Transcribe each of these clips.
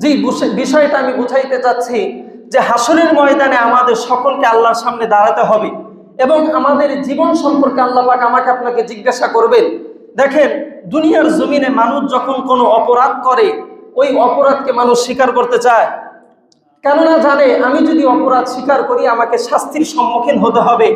যে বিষয়টা আমি বুঝাইতে চাচ্ছি যে হাসরের ময়দানে আমাদের সকলকে আল্লাহর সামনে দাঁড়াতে হবে এবং আমাদের জীবন সম্পর্কে আল্লাহ পাক আমাকে আপনাকে জিজ্ঞাসা করবেন। দেখেন, দুনিয়ার জমিনে মানুষ যখন কোনো অপরাধ করে ওই অপরাধকে মানুষ স্বীকার করতে চায়, কেননা জানে আমি যদি অপরাধ স্বীকার করি আমাকে শাস্তির সম্মুখীন হতে হবে।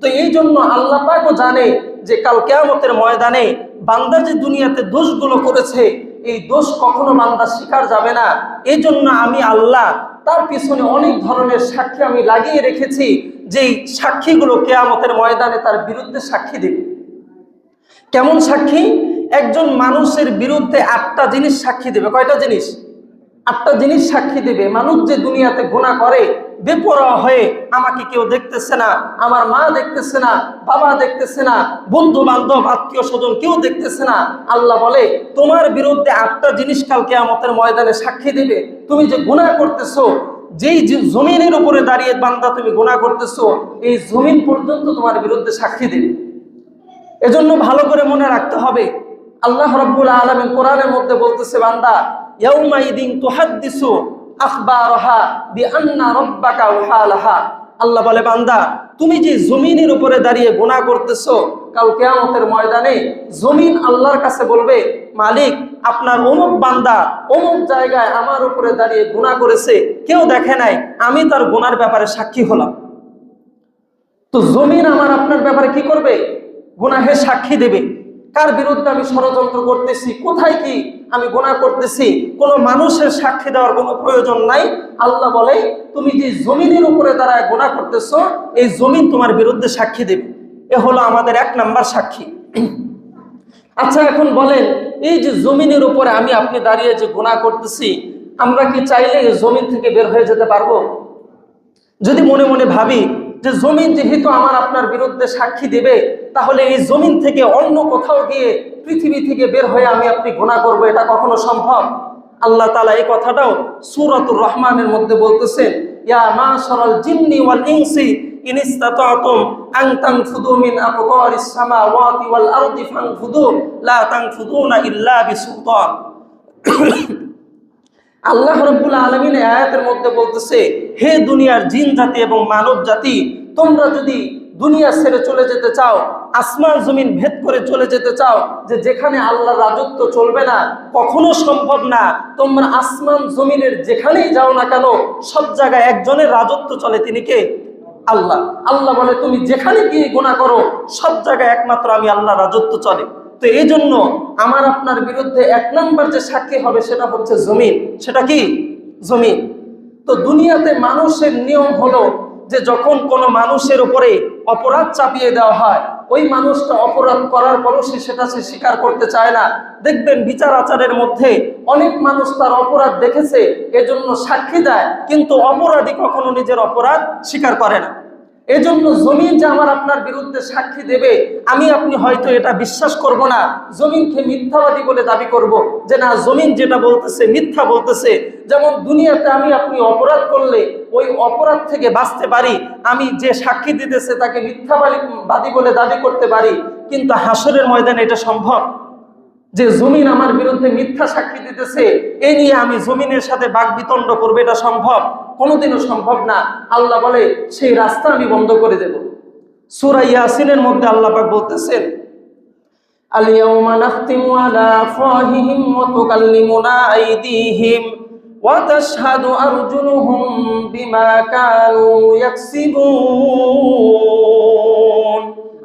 তো এই জন্য আল্লাহ পাকও জানে যে কাল কিয়ামতের ময়দানে বান্দা যে দুনিয়াতে দোষগুলো করেছে এই দোষ কখনো বান্দা স্বীকার যাবে না। এই জন্য আমি আল্লাহ তার পিছনে অনেক ধরনের সাক্ষী আমি লাগিয়ে রেখেছি, যেই সাক্ষীগুলো কিয়ামতের ময়দানে তার বিরুদ্ধে সাক্ষী দেবে। কেমন সাক্ষী? একজন মানুষের বিরুদ্ধে 8টা জিনিস সাক্ষী দেবে। কয়টা জিনিস? 8টা জিনিস সাক্ষী দেবে। মানুষ যে দুনিয়াতে গুনাহ করে বেপরোয়া হয়ে, আমাকে কেউ দেখতেছে না, আমার মা দেখতেছে না, বাবা দেখতেছে না, বন্ধু বান্ধব আত্মীয় স্বজন কেউ দেখতেছে না, আল্লাহ বলে তোমার বিরুদ্ধে 8টা জিনিস কাল কিয়ামতের ময়দানে সাক্ষী দেবে। তুমি যে গুনাহ করতেছো, যেই জমিনের উপরে দাঁড়িয়ে বান্দা তুমি গুনাহ করতেছো, এই জমিন পর্যন্ত তোমার বিরুদ্ধে সাক্ষী দেবে। এজন্য ভালো করে মনে রাখতে হবে, আল্লাহ রাব্বুল আলামিন কোরআনের মধ্যে বলতেছে, বান্দা ইয়াউমাইদিন তুহাদ্দিসু আখবারহা বিআন্না রাব্বাকা ওয়াহালাহা। আল্লাহ বলে, বান্দা তুমি যে জমিনের উপরে দাঁড়িয়ে গুনাহ করতেছো, কাল কিয়ামতের ময়দানে জমিন আল্লাহর কাছে বলবে, মালিক আপনার অমুক বান্দা অমুক জায়গায় আমার উপরে দাঁড়িয়ে গুনাহ করেছে, কেউ দেখে নাই, আমি তার গুনার ব্যাপারে সাক্ষী হলাম। তো জমিন আমার আপনার ব্যাপারে কি করবে? গুনাহের সাক্ষী দেবে। কার বিরুদ্ধে আমি ষড়যন্ত্র করতেছি, কোথায় কি আমি গুনাহ করতেছি, কোনো মানুষের সাক্ষী দেওয়ার কোনো প্রয়োজন নাই। আল্লাহ বলে, তুমি যে জমিনের উপরে দাঁড়ায় গুনাহ করতেছো, এই জমিন তোমার বিরুদ্ধে সাক্ষী দেবে। এ হলো আমাদের 1 নাম্বার সাক্ষী। আচ্ছা, এখন বলেন, এই যে জমিনের উপরে আমি আপনি দাঁড়িয়ে যে গুনাহ করতেছি, আমরা কি চাইলে এই জমিন থেকে বের হয়ে যেতে পারবো? যদি মনে মনে ভাবি যে জমিন যেহেতু আমার আপনার বিরুদ্ধে সাক্ষী দেবে, তাহলে এই জমিন থেকে অন্য কোথাও গিয়ে পৃথিবী থেকে বের হয়ে আমি আপনি গুনাহ করব, এটা কখনো সম্ভব? আল্লাহ তাআলা এই কথাটাও সূরাতুর রহমানের মধ্যে বলতেছেন, ইয়া মাশারাল জিন্নি ওয়াল ইনসি ইন ইসতাতাতুম আন তানফুদু মিন আকতারিস সামাওয়াতি ওয়াল আরদি ফানফুদু লা তানফুদুনা ইল্লা বিসুলতান। আল্লাহ রাব্বুল আলামিন এই আয়াতের মধ্যে বলতেছে, হে দুনিয়ার জিন জাতি এবং মানব জাতি, তোমরা যদি দুনিয়া ছেড়ে চলে যেতে চাও, আসমান জমিন ভেদ করে চলে যেতে চাও, যে যেখানে আল্লাহর রাজত্ব চলবে না, কখনো সম্ভব না। তোমরা আসমান জমিনের যেখানেই যাও না কেন, সব জায়গায় একজনের রাজত্ব চলে, তিনি কে? আল্লাহ। আল্লাহ বলে, তুমি যেখানে গিয়ে গুনাহ করো, সব জায়গায় একমাত্র আমি আল্লাহর রাজত্ব চলে। তো এই জন্য আমার আপনার বিরুদ্ধে 1 নাম্বার যে সাক্ষী হবে সেটা হচ্ছে জমিন। সেটা কি? জমিন। তো দুনিয়াতে মানুষের নিয়ম হলো যে যখন কোনো মানুষের উপরে অপরাধ চাপিয়ে দেওয়া হয়, ওই মানুষটা অপরাধ করার পরও সেটা স্বীকার করতে চায় না। দেখবেন বিচার আচারের মধ্যে অনেক মানুষ তার অপরাধ দেখেছে, এজন্য সাক্ষী দেয়, কিন্তু অপরাধী কখনো নিজের অপরাধ স্বীকার করে না। এজন্য জমিন যে আমার আপনার বিরুদ্ধে সাক্ষী দেবে, আমি আপনি হয়তো এটা বিশ্বাস করব না, জমিনকে মিথ্যাবাদী বলে দাবি করব যে না, জমিন যেটা বলতেছে মিথ্যা বলতেছে। যেমন দুনিয়াতে আমি আপনি অপরাধ করলে ওই অপরাধ থেকে বাঁচতে পারি, আমি যে সাক্ষী দিতেছে তাকে মিথ্যাবাদী বলে দাবি করতে পারি, কিন্তু হাসরের ময়দানে এটা সম্ভব যে জমিন আমার বিরুদ্ধে মিথ্যা সাক্ষী দিতেছে, এই নিয়ে আমি জমিনের সাথে বাকবিতণ্ড করবো? এটা সম্ভব? কোনোদিনও সম্ভব না। আল্লাহ বলে, সেই রাস্তা আমি বন্ধ করে দেব। সূরা ইয়াসিনের মধ্যে আল্লাহ পাক বলতেছেন, আল ইয়াউমা নাখতিমু আলা আফওয়াহিহিম ওয়া তুকাল্লিমুনা আইদিহিম ওয়া তাশহাদু আরজুলুহুম বিমা কানু ইয়াকসিবুন।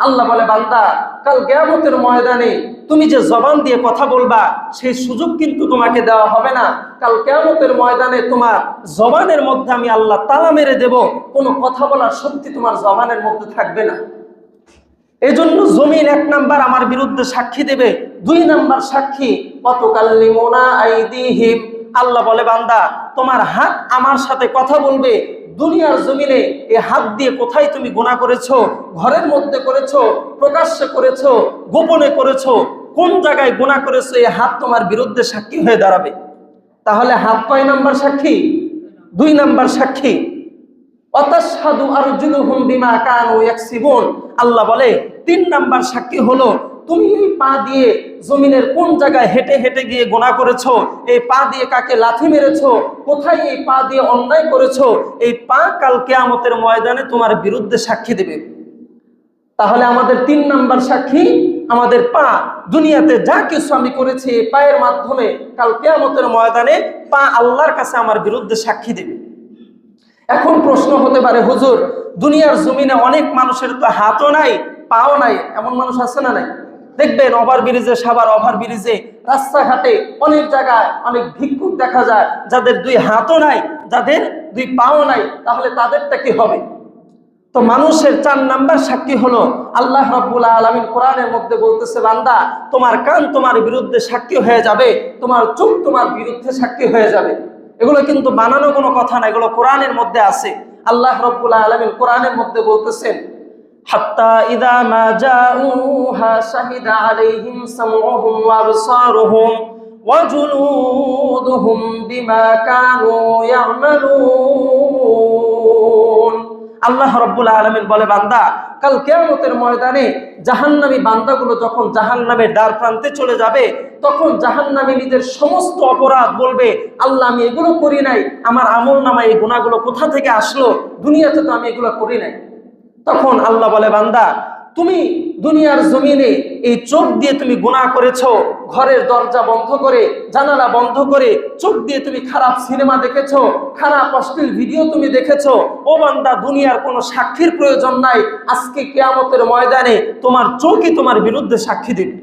আল্লাহ বলে, বান্দা কাল কিয়ামতের ময়দানে তুমি যে জবান দিয়ে কথা বলবা, সেই সুযোগ কিন্তু তোমাকে দেওয়া হবে না। কাল কিয়ামতের ময়দানে তোমার জবানের মধ্যে আমি আল্লাহ তালা মেরে দেব, কোনো কথা বলার শক্তি তোমার জবানের মধ্যে থাকবে না। এজন্য জমিন 1 নাম্বার আমার বিরুদ্ধে সাক্ষী দেবে। 2 নাম্বার সাক্ষী ওয়াতুকাল্লিমুনা আইদিহিম। আল্লাহ বলে, বান্দা তোমার হাত আমার সাথে কথা বলবে। দুনিয়ার জমিনে এই হাত দিয়ে কোথায় তুমি গুনাহ করেছো, ঘরের মধ্যে করেছো, প্রকাশ্যে করেছো, গোপনে করেছো, কোন জায়গায় গুনাহ করেছো, এই হাত তোমার বিরুদ্ধে সাক্ষী হয়ে দাঁড়াবে। তাহলে হাত কয় নাম্বার সাক্ষী? 2 নাম্বার সাক্ষী। ওয়াতাশহাদু আরজুলুহুম বিমা কানু ইয়াকসিবুন। আল্লাহ বলে 3 নাম্বার সাক্ষী হলো তুমি এই পা দিয়ে জমিনের কোন জায়গায় হেঁটে হেঁটে গিয়ে গুনাহ করেছো, এই পা দিয়ে কাকে লাথি মেরেছো, কোথায় এই পা দিয়ে অন্যায় করেছো, এই পা কাল কিয়ামতের ময়দানে তোমার বিরুদ্ধে সাক্ষী দেবে। তাহলে আমাদের 3 নাম্বার সাক্ষী আমাদের পা। দুনিয়াতে যা কিছু আমি করেছি এই পায়ের মাধ্যমে কাল কিয়ামতের ময়দানে পা আল্লাহর কাছে আমার বিরুদ্ধে সাক্ষী দেবে। এখন প্রশ্ন হতে পারে, হুজুর দুনিয়ার জমিনে অনেক মানুষের তো হাতও নাই পাও নাই, এমন মানুষ আছে না নাই? দেখবেন ওভারব্রিজে, সাভার ওভারব্রিজে, রাস্তাঘাটে অনেক জায়গায় অনেক ভিক্ষুক দেখা যায় যাদের 2 হাতও নাই, যাদের 2 পাও নাই। তাহলে তাদেরটা কি হবে? তো মানুষের 4 নাম্বার সাক্ষী হলো আল্লাহ রাব্বুল আলামিন কোরআনের মধ্যে বলতেছে, বান্দা তোমার কান তোমার বিরুদ্ধে সাক্ষী হয়ে যাবে, তোমার চোখ তোমার বিরুদ্ধে সাক্ষী হয়ে যাবে। এগুলো কিন্তু বানানো কোনো কথা না, এগুলো কোরআনের মধ্যে আছে। আল্লাহ রাব্বুল আলামিন কোরআনের মধ্যে বলতেছেন, হাত্তা ইযা মা জাউহা শাহিদা আলাইহিম সামউহুম ওয়া আবসারুহুম ওয়া জুলুদুহুম বিমা কানু ইয়ামালুন। আল্লাহ রাব্বুল আলামিন বলে, বান্দা কাল কিয়ামতের ময়দানে জাহান্নামী বান্দাগুলো যখন জাহান্নামের দ্বার প্রান্তে চলে যাবে, তখন জাহান্নামী নিজের সমস্ত অপরাধ বলবে, আল্লাহ আমি এগুলো করি নাই, আমার আমলনামায় এই গুনাহগুলো কোথা থেকে আসলো, দুনিয়াতে তো আমি এগুলো করি নাই। তখন আল্লাহ বলে, বান্দা তুমি দুনিয়ার জমিনে এই চোখ দিয়ে তুমি গুনাহ করেছো, ঘরের দরজা বন্ধ করে, জানালা বন্ধ করে চোখ দিয়ে তুমি খারাপ সিনেমা দেখেছো, খারাপ অশ্লীল ভিডিও তুমি দেখেছো। ও বান্দা, দুনিয়ার কোনো সাক্ষীর প্রয়োজন নাই, আজকে কিয়ামতের ময়দানে তোমার চোখই তোমার বিরুদ্ধে সাক্ষী দিবে।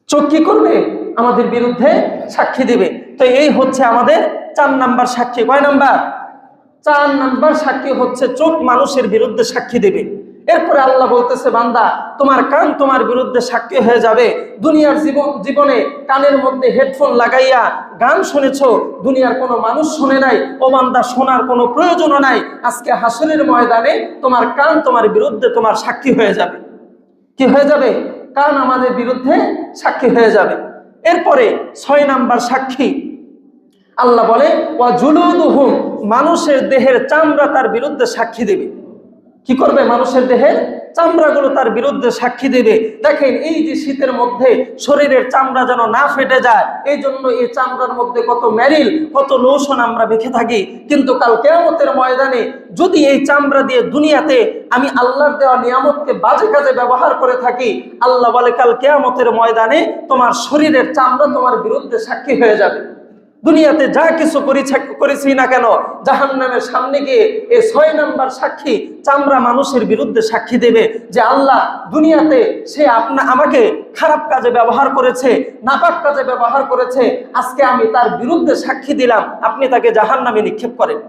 চোখ কি করবে? আমাদের বিরুদ্ধে সাক্ষী দিবে। তো এই হচ্ছে আমাদের 4 নাম্বার সাক্ষী। কয় নাম্বার? 4 নাম্বার সাক্ষী হচ্ছে চোখ মানুষের বিরুদ্ধে সাক্ষী দেবে। এরপরে আল্লাহ বলতেছে, বান্দা তোমার কান তোমার বিরুদ্ধে সাক্ষী হয়ে যাবে। দুনিয়ার জীবনে কানের মধ্যে হেডফোন লাগাইয়া গান শুনেছো, দুনিয়ার কোনো মানুষ শুনে নাই। ও বান্দা, শোনার কোনো প্রয়োজনও নাই। আজকে হাসরের ময়দানে তোমার কান তোমার বিরুদ্ধে তোমার সাক্ষী হয়ে যাবে। কি হয়ে যাবে? কান আমাদের বিরুদ্ধে সাক্ষী হয়ে যাবে। এরপরে 6 নাম্বার সাক্ষী আল্লাহ বলে, ওয়া জুলুদুহুম, মানুষের দেহের চামড়া তার বিরুদ্ধে সাক্ষী দেবে। কি করবে? মানুষের দেহের চামড়াগুলো তার বিরুদ্ধে সাক্ষী দেবে। দেখেন, এই যে শীতের মধ্যে শরীরের চামড়া যেন না ফেটে যায়, এই জন্য এই চামড়ার মধ্যে কত মেরিল, কত লোশন আমরা মেখে থাকি। কিন্তু কাল কিয়ামতের ময়দানে যদি এই চামড়া দিয়ে দুনিয়াতে আমি আল্লাহর দেওয়া নিয়ামতকে বাজে কাজে ব্যবহার করে থাকি, আল্লাহ বলে কাল কিয়ামতের ময়দানে তোমার শরীরের চামড়া তোমার বিরুদ্ধে সাক্ষী হয়ে যাবে। দুনিয়াতে যা কিছু করেছি না কেন, জাহান্নামের সামনে গিয়ে এই 6 নাম্বার সাক্ষী চামড়া মানুষের বিরুদ্ধে সাক্ষী দেবে যে আল্লাহ দুনিয়াতে সে আমাকে খারাপ কাজে ব্যবহার করেছে, নাপাক কাজে ব্যবহার করেছে, আজকে আমি তার বিরুদ্ধে সাক্ষী দিলাম, আপনি তাকে জাহান্নামে নিক্ষেপ করেন।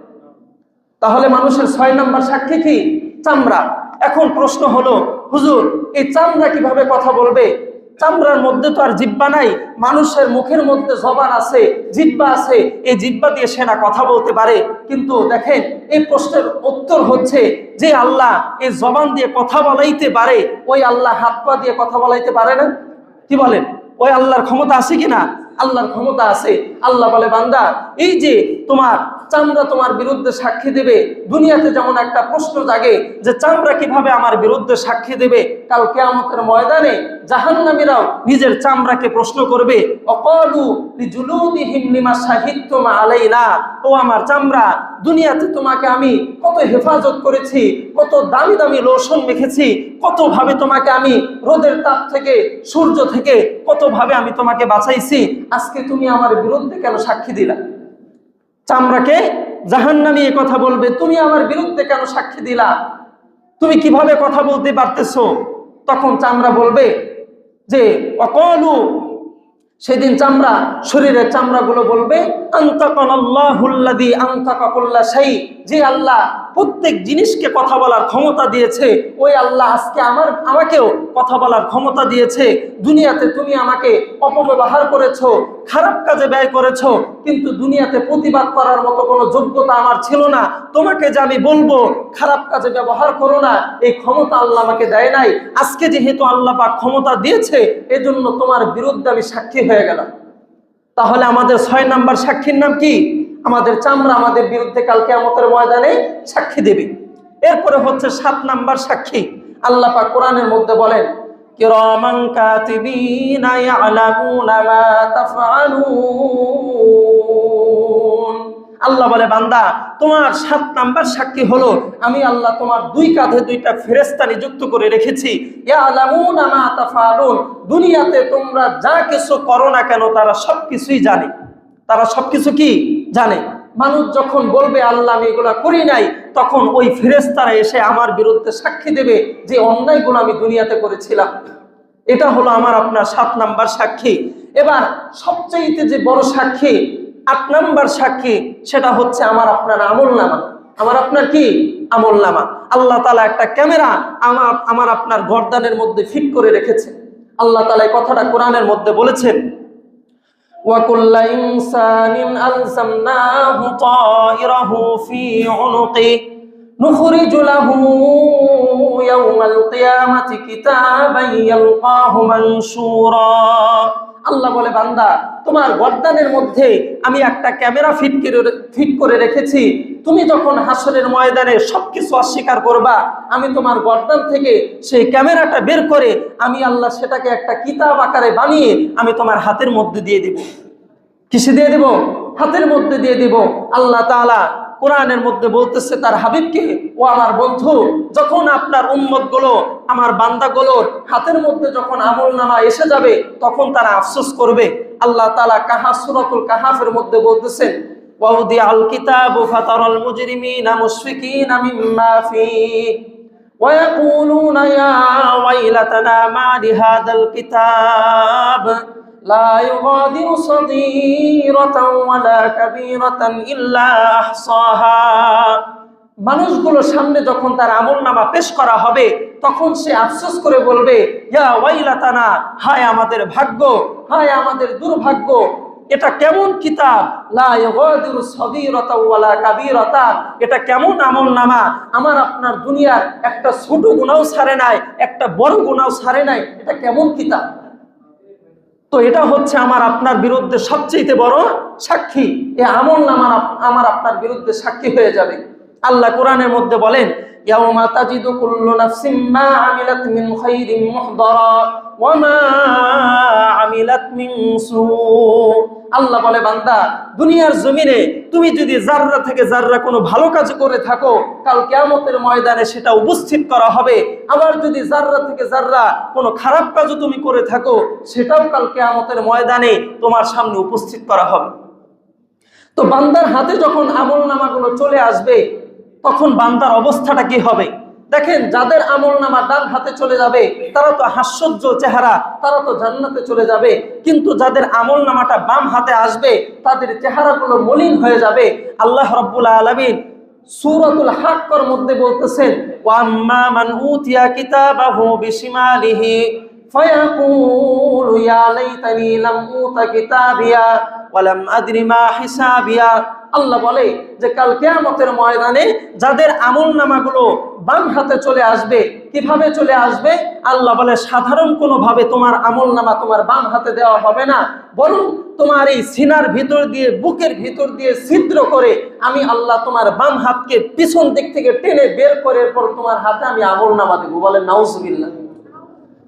তাহলে মানুষের 6 নাম্বার সাক্ষী কি? চামড়া। এখন প্রশ্ন হলো, হুজুর এই চামড়া কিভাবে কথা বলবে? চামড়ার মধ্যে তো আর জিহ্বা নাই। মানুষের মুখের মধ্যে জবান আছে, জিহ্বা আছে, এই জিহ্বা দিয়ে সে না কথা বলতে পারে। কিন্তু দেখেন, এই প্রশ্নের উত্তর হচ্ছে যে আল্লাহ এই জবান দিয়ে কথা বলাইতে পারে, ওই আল্লাহ হাত পা দিয়ে কথা বলাইতে পারে না? কি বলেন? ওই আল্লাহর ক্ষমতা আছে কিনা? আল্লাহর ক্ষমতা আছে। আল্লাহ বলে, বান্দা এই যে তোমার চামড়া তোমার বিরুদ্ধে সাক্ষী দেবে, দুনিয়াতে যেমন একটা প্রশ্ন জাগে যে চামড়া কিভাবে আমার বিরুদ্ধে সাক্ষী দেবে, কাল কিয়ামতের ময়দানে জাহান্নামীরাও নিজের চামড়াকে প্রশ্ন করবে, অকালু লিজুলুদিহিম লিমা শাহিদতুম আলাইনা। ও আমার চামড়া, দুনিয়াতে তোমাকে আমি কত হেফাজত করেছি, কত দামি দামি লোশন মেখেছি, কতভাবে তোমাকে আমি রোদের তাপ থেকে, সূর্য থেকে কতভাবে আমি তোমাকে বাঁচাইছি, আজকে তুমি আমার বিরুদ্ধে কেন সাক্ষী দিলা? চামড়াকে জাহান্নামী কথা বলবে, তুমি আমার বিরুদ্ধে কেন সাক্ষী দিলা? তুমি কিভাবে কথা বলতে পারতেছো? তখন চামড়া বলবে যে অকলু, সেদিন চামড়া, শরীরের চামড়াগুলো বলবে, আনতাকানাল্লাহুল্লাযী আনতাকা কুল্লা শাই, যে আল্লাহ প্রত্যেক জিনিসকে কথা বলার ক্ষমতা দিয়েছে, ওই আল্লাহ আজকে আমাকেও কথা বলার ক্ষমতা দিয়েছে। দুনিয়াতে তুমি আমাকে অপব্যবহার করেছো, খারাপ কাজে ব্যয় করেছো, কিন্তু দুনিয়াতে প্রতিবাদ করার মতো কোনো যোগ্যতা আমার ছিল না। তোমাকে যে আমি বলবো খারাপ কাজে ব্যবহার করো না, এই ক্ষমতা আল্লাহ আমাকে দেয় নাই। আজকে যেহেতু আল্লাহ পাক ক্ষমতা দিয়েছে, এজন্য তোমার বিরুদ্ধে আমি সাক্ষী হয়ে গেলাম। তাহলে আমাদের 6 নাম্বার সাক্ষীর নাম কি? আমাদের চামড়া আমাদের বিরুদ্ধে কাল কিয়ামতের ময়দানে সাক্ষী দেবে। এরপরে হচ্ছে 7 নাম্বার সাক্ষী। আল্লাহ পাক কোরআনের মধ্যে বলেন, কিরামান কাতিবিনা ইয়ালামুনা মা তাফআলুন। আল্লাহ বলে, বান্দা তোমার 7 নাম্বার সাক্ষী হলো আমি আল্লাহ তোমার 2 কাঁধে 2টা ফেরেশতা নিযুক্ত করে রেখেছি। ইয়ালামুনা মা তাফআলুন, দুনিয়াতে তোমরা যা কিছু করো না কেন তারা সবকিছুই জানে। তারা সবকিছু কি জানে। মানুষ যখন বলবে আল্লাহ আমি এগুলা করি নাই, তখন ওই ফেরেশতারা এসে আমার বিরুদ্ধে সাক্ষী দেবে যে অন্যায়গুলো আমি দুনিয়াতে করেছিলাম। এটা হলো আমার আপনার 7 নাম্বার সাক্ষী। এবার সবচাইতে যে বড় সাক্ষী, 8 নাম্বার সাক্ষী, সেটা হচ্ছে আমার আপনার আমলনামা। আমার আপনার কি আমলনামা। আল্লাহ তাআলা একটা ক্যামেরা আমার আপনার গর্দানের মধ্যে ফিট করে রেখেছে। আল্লাহ তাআলা এই কথাটা কোরআনের মধ্যে বলেছেন, وَكُلَّ إِنسَانٍ أَلْزَمْنَاهُ طَائِرَهُ فِي عُنُقِهِ نُخْرِجُ لَهُ يَوْمَ الْقِيَامَةِ كِتَابًا يَلْقَاهُ مَنشُورًا। আল্লাহ বলে, বান্দা তোমার গর্দানের মধ্যে আমি একটা ক্যামেরা ফিট করে রেখেছি। তুমি যখন হাসরের ময়দানে সবকিছু অস্বীকার করবা, আমি তোমার গর্দান থেকে সেই ক্যামেরাটা বের করে আমি আল্লাহ সেটাকে একটা কিতাব আকারে বানিয়ে আমি তোমার হাতের মধ্যে দিয়ে দেব। কিসে দিয়ে দেব? হাতের মধ্যে দিয়ে দেব। আল্লাহ তাআলা কোরআনের মধ্যে বলতেছে তার হাবিবকে, ও আমার বন্ধু, যখন আপনার উম্মতগুলো আমার বান্দাগুলোর হাতের মধ্যে যখন আমলনামা এসে যাবে তখন তারা আফসোস করবে। আল্লাহ তাআলা সূরাতুল কাহাফের মধ্যে বলতেছেন, ওয়াউদিআল কিতাবু ফাতারাল মুজরিমিনা মুশফিকিনা মিম্মা ফীহি ওয়া ইয়াকুলুনা ইয়া ওয়াইলাতানা মা লিহাযাল কিতাব লা ইউগাদিরু সগীরাতান ওয়ালা কাবীরাতান ইল্লা আহসাহা। মানুষগুলোর সামনে যখন তার আমলনামা পেশ করা হবে তখন সে আফসোস করে বলবে, ইয়া ওয়াইলাতানা, হায় আমাদের ভাগ্য, হায় আমাদের দুর্ভাগ্য, এটা কেমন কিতাব, লা ইউগাদিরু সগীরাতান ওয়ালা কাবীরাতা, এটা কেমন আমলনামা, আমার আপনার দুনিয়ার একটা ছোট গুনাহও ছাড়ে নাই, একটা বড় গুনাহও ছাড়ে নাই, এটা কেমন কিতাব। তো এটা হচ্ছে আমার আপনার বিরুদ্ধে সবচেয়ে বড় সাক্ষী। এই আমলনামা আমার আপনার বিরুদ্ধে সাক্ষী হয়ে যাবে। আল্লাহ কোরআনের মধ্যে বলেন, ইয়াউমা তাজিদু কুল্লু নাফসিন মা আমিলাত মিন খাইরিন মুহদারা ওয়া মা আমিলাত মিন সু। আল্লাহ বলে, বান্দা দুনিয়ার জমিনে তুমি যদি জাররা থেকে জাররা কোনো ভালো কাজ করে থাকো, কাল কিয়ামতের ময়দানে সেটা উপস্থিত করা হবে। আবার যদি জাররা থেকে জাররা কোনো খারাপ কাজও তুমি করে থাকো, সেটাও কাল কিয়ামতের ময়দানে তোমার সামনে উপস্থিত করা হবে। তো বান্দার হাতে যখন আমলনামাগুলো চলে আসবে তখন বান্দার অবস্থাটা কি হবে? দেখেন, যাদের আমলনামা ডান হাতে চলে যাবে তারা তো হাস্যোজ্জ্বল চেহারা, তারা তো জান্নাতে চলে যাবে। কিন্তু যাদের আমলনামাটা বাম হাতে আসবে তাদের চেহারাগুলো মলিন হয়ে যাবে। আল্লাহ রাব্বুল আলামিন সূরাতুল হাক্কার মধ্যে বলতেছেন, ওয়া আম্মা মান উতিয়া কিতাবাহু বিশিমালিহি ফায়াকুলু ইয়া লাইতানি লাম উতা কিতাবিয়া ওয়া লাম আদরি মা হিসাবিয়া। আল্লাহ বলে যে কাল কিয়ামতের ময়দানে যাদের আমলনামাগুলো বাম হাতে চলে আসবে, কিভাবে চলে আসবে? আল্লাহ বলে, সাধারণ কোনো ভাবে তোমার আমলনামা তোমার বাম হাতে দেওয়া হবে না, বরং তোমার এই সিনার ভিতর দিয়ে, বুকের ভিতর দিয়ে ছিদ্র করে আমি আল্লাহ তোমার বাম হাতকে পিছন দিক থেকে টেনে বের করে এরপর তোমার হাতে আমি আমলনামা দেবো। বলে নাউজুবিল্লাহ।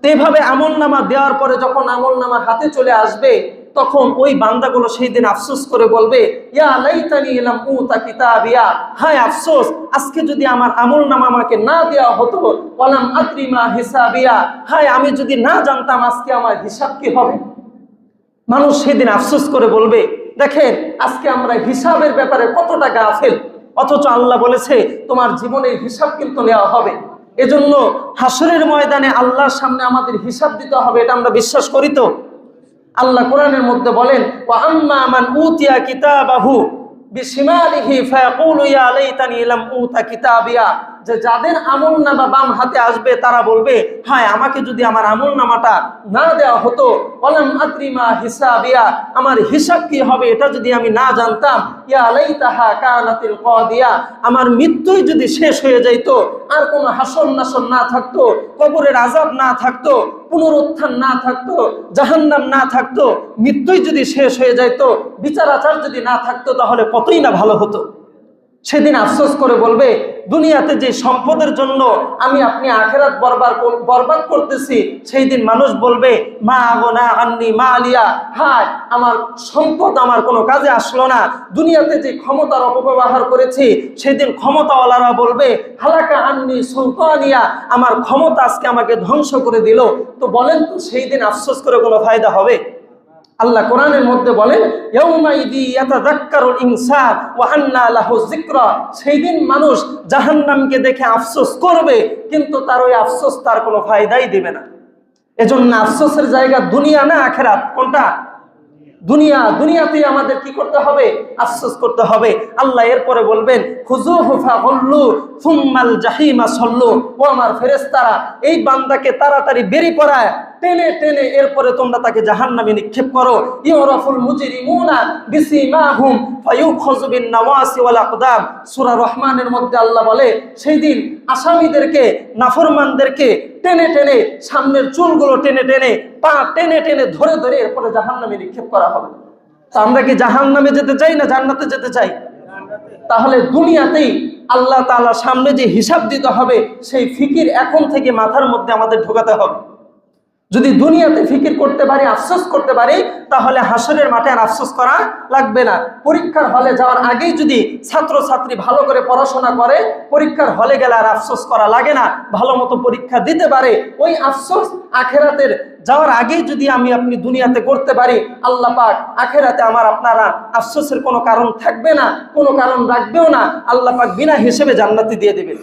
তো এইভাবে আমলনামা দেওয়ার পরে যখন আমলনামা হাতে চলে আসবে তখন ওই বান্দাগুলো সেই দিন আফসোস করে বলবে, ইয়া লাইতানি লাম উতা কিতাবিয়া, হায় আফসোস, আজকে যদি আমার আমলনামা আমাকে না দেওয়া হতো, ওয়ালাম আদরি মা হিসাবিয়া, হায় আমি যদি না জানতাম আজকে আমার হিসাব কি হবে। মানুষ সেদিন আফসোস করে বলবে। দেখেন, আজকে আমরা হিসাবের ব্যাপারে কতটা গাফেল, অথচ আল্লাহ বলেছে তোমার জীবনের হিসাব কিন্তু নেওয়া হবে। এজন্য হাসরের ময়দানে আল্লাহর সামনে আমাদের হিসাব দিতে হবে, এটা আমরা বিশ্বাস করি তো? আল্লাহ কোরআনের মধ্যে বলেন, ওয়া আম্মা মান উতিয়া কিতাবাহু বিশিমালিহি ফায়াকুলু ইয়া লাইতানি লাম উতা কিতাবিয়া, যে যাদের আমলনামা বাম হাতে আসবে তারা বলবে, হায় আমাকে যদি আমার আমলনামাটা না দেওয়া হতো, ওয়ালাম আদরি মা হিসাবিয়া, আমার হিসাব কি হবে এটা যদি আমি না জানতাম, ইয়া লাইতাহা কানাতিল কাদিয়া, আমার মৃত্যুই যদি শেষ হয়ে যাইত, আর কোনো হাসর নাসর না থাকতো, কবরের আযাব না থাকতো, পুনরুত্থান না থাকতো, জাহান্নাম না থাকতো, মৃত্যুই যদি শেষ হয়ে যাইত, বিচার আচার যদি না থাকতো, তাহলে কতই না ভালো হতো। সেদিন আফসোস করে বলবে, দুনিয়াতে যে সম্পদের জন্য আমি আপনি আখেরাত বরবাদ করতেছি, সেই দিন মানুষ বলবে মা আগনা আন্নি মা আলিয়া, হায় আমার সম্পদ আমার কোনো কাজে আসলো না। দুনিয়াতে যে ক্ষমতার অপব্যবহার করেছি, সেই দিন ক্ষমতাওয়ালারা বলবে হালাকা আন্নি সুলতানিয়া, আমার ক্ষমতা আজকে আমাকে ধ্বংস করে দিল। তো বলেন তো সেই দিন আফসোস করে কোনো ফায়দা হবে? আল্লাহ কোরআনের মধ্যে বলেন ইয়াউমাইদি ইয়াতাযাক্কারুল ইনসান ওয়া আন্না লাহু যিকরা, সেই দিন মানুষ জাহান্নামকে দেখে আফসোস করবে, কিন্তু তার ওই আফসোস তার কোনো ফায়দাই দিবে না। এজন্য আফসোসের জায়গা দুনিয়া না আখিরাত? কোনটা? দুনিয়া। দুনিয়াতেই আমাদের কি করতে হবে? আফসোস করতে হবে। আল্লাহ এরপরে বলবেন খুযুহু ফাগুল্লু সুম্মাল জাহিমা সাল্লু, ও আমার ফেরেশতারা এই বান্দাকে তাড়াতাড়ি বেরি করায় টেনে টেনে এরপরে তোমরা তাকে জাহান্নামে নিক্ষেপ করো। ইউরাফুল মুজরিমুনা বিসিমাহুম ফায়ুখাযু বিন নাওয়াসি ওয়াল আকদাম। সূরা রহমানের মধ্যে আল্লাহ বলে সেই দিন আসামীদেরকে, নাফরমানদেরকে টেনে টেনে, সামনের চুলগুলো টেনে টেনে, পা টেনে টেনে ধরে ধরে এরপরে জাহান্নামে নিক্ষেপ করা হবে। তো আমরা কি জাহান্নামে যেতে চাই না জান্নাতে যেতে চাই? তাহলে দুনিয়াতেই আল্লাহ তাআলার সামনে যে হিসাব দিতে হবে, সেই ফিকির এখন থেকে মাথার মধ্যে আমাদের ঢোকাতে হবে। যদি দুনিয়াতে ফিকির করতে পারি, আফসোস করতে পারি, তাহলে হাসরের মাঠে আর আফসোস করা লাগবে না। পরীক্ষার হলে যাওয়ার আগেই যদি ছাত্রছাত্রী ভালো করে পড়াশোনা করে, পরীক্ষার হলে গেলে আর আফসোস করা লাগে না, ভালো মতো পরীক্ষা দিতে পারে। ওই আফসোস আখেরাতের যাওয়ার আগেই যদি আমি আপনি দুনিয়াতে করতে পারি, আল্লাহ পাক আখেরাতে আমার আপনারা আফসোসের কোনো কারণ থাকবে না, কোনো কারণ রাখবেও না। আল্লাহ পাক বিনা হিসেবে জান্নাতি দিয়ে দেবেন।